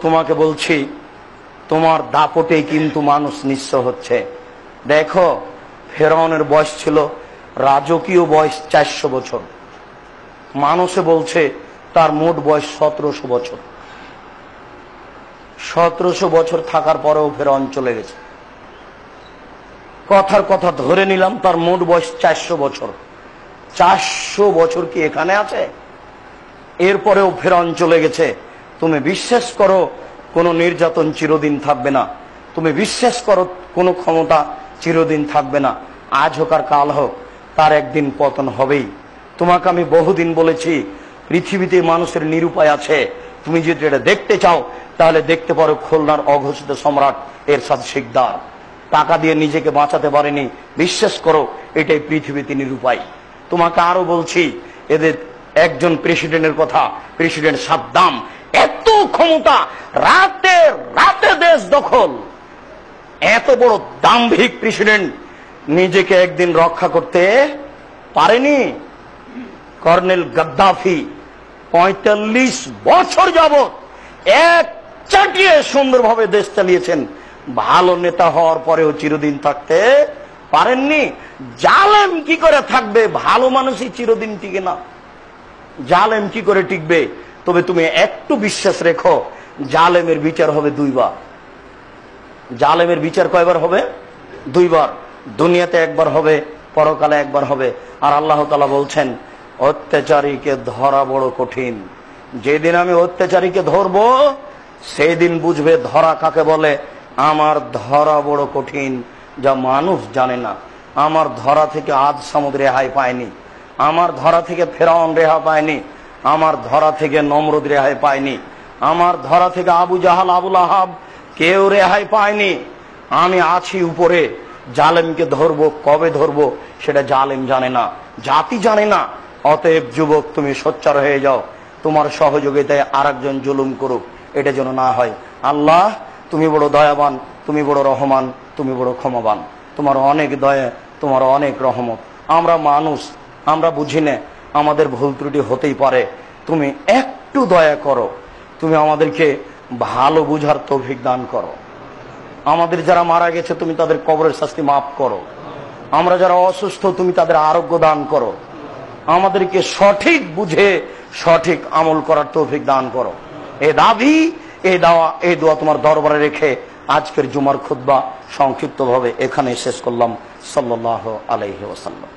তোমাকে বলছি, তোমার দাপটেই কিন্তু মানুষ নিঃস্ব হচ্ছে। দেখো, ফেরাউনের বয়স ছিল, রাজকীয় বয়স 400 বছর। মানুষে বলছে তার মোট বয়স 1700 বছর। 1700 বছর থাকার পরেও ফেরাউন চলে গেছে। কথার কথা ধরে নিলাম তার মোট বয়স 400 বছর। 400 বছর কি এখানে আছে? এরপরেও ফেরাউন চলে গেছে। তুমি বিশ্বাস করো কোন নির্যাতন চিরদিন থাকবে না। তুমি বিশ্বাস করো কোন ক্ষমতা চিরদিন থাকবে না। আজ হোক আর কাল হোক, তার একদিন পতন হবেই। তোমাকে আমি বহুদিন বলেছি পৃথিবীতে মানুষের নিরুপায় আছে। তুমি যদি এটা দেখতে চাও তাহলে দেখতে পারো খুলনার অঘোষিত সম্রাট এরশাদ শিকদার টাকা দিয়ে নিজেকে বাঁচাতে পারেনি। বিশ্বাস করো এটাই পৃথিবীতে নিরুপায়। তোমাকে আরো বলছি, এদের একজন প্রেসিডেন্টের কথা, প্রেসিডেন্ট সাদ্দাম, এত ক্ষমতা, রাতে রাতে দেশ দখল। এত বড় দাম্ভিক প্রেসিডেন্ট নিজেকে একদিন রক্ষা করতে পারেনি। কর্নেল গাদ্দাফি 45 বছর যাবৎ এক চাটিয়ে সুন্দরভাবে দেশ চালিয়েছেন। ভালো নেতা হওয়ার পরেও চিরদিন থাকতে পারেননি। জালেম কি করে থাকবে? ভালো মানুষই চিরদিন টিকে না। জালেম কি করে টিকবে? তবে তুমি একটু বিশ্বাস রেখো, জালেমের বিচার হবে 2 বার। জালেমের বিচার কয়বার হবে? 2 বার। দুনিয়াতে একবার হবে, পরকালে একবার হবে। আর আল্লাহ তাআলা বলছেন, অত্যাচারীকে ধরা বড় কঠিন। যেদিন আমি অত্যাচারীকে ধরবো সেই দিন বুঝবে ধরা কাকে বলে। আমার ধরা বড় কঠিন, যা মানুষ জানে না। আমার ধরা থেকে আজ সামুদ রেহাই পায়নি। আমার ধরা থেকে ফেরাউন রেহাই পায়নি। আমার ধরা থেকে নমরুদ রেহাই পায়নি। আমার ধরা থেকে আবু জাহাল, আবুল আহাব কেউ রেহাই পায়নি। আমি আছি উপরে। জালেমকে ধরবো, কবে ধরবো সেটা জালেম জানে না, জাতি জানে না। অতএব যুবক, তুমি সোচ্চার হয়ে যাও। তোমার সহযোগিতায় আরেকজন জুলুম করুক, এটা যেন না হয়। আল্লাহ, তুমি বড় দয়াবান, তুমি বড় রহমান, তুমি বড় ক্ষমাবান। তোমার অনেক দয়া, তোমার অনেক রহমত। আমরা মানুষ, আমরা বুঝি না, আমাদের ভুল ত্রুটি হতেই পারে। তুমি একটু দয়া করো, তুমি আমাদেরকে ভালো বুঝার তৌফিক দান করো। আমাদের যারা মারা গেছে তুমি তাদের কবরের শাস্তি মাফ করো। আমরা যারা অসুস্থ তুমি তাদের আরোগ্য দান করো। আমাদেরকে সঠিক বুঝে সঠিক আমল করার তৌফিক দান করো। এই দাবি, এই দাওয়া, এই দোয়া তোমার দরবারে রেখে আজকের জুমার খুতবা সংক্ষিপ্তভাবে এখানে শেষ করলাম। সাল্লাল্লাহু আলাইহি ওয়াসাল্লাম।